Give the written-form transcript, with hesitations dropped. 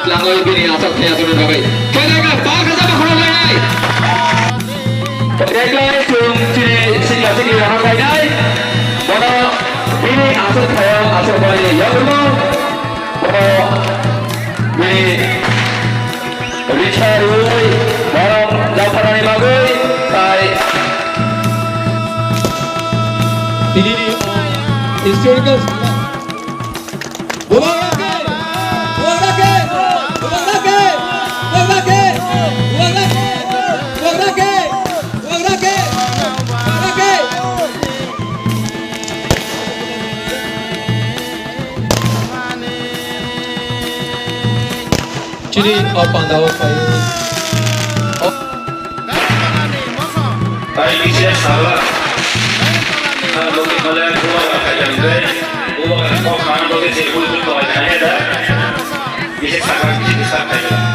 Langoy bini asal saya turun bagai. Kailangan ka baka sa makulong ay. Kailangan yung sini orang lain. Bono bini asal saya asal bagai ya bono. Bono bini Richard Roy bono laparan bagai. Kai ini historical. Jadi apa anda Baik, saya salah. Kalau kita lihat dua kali dua kali kau kan boleh sebut itu ada. Bisa sangat bisa sangat.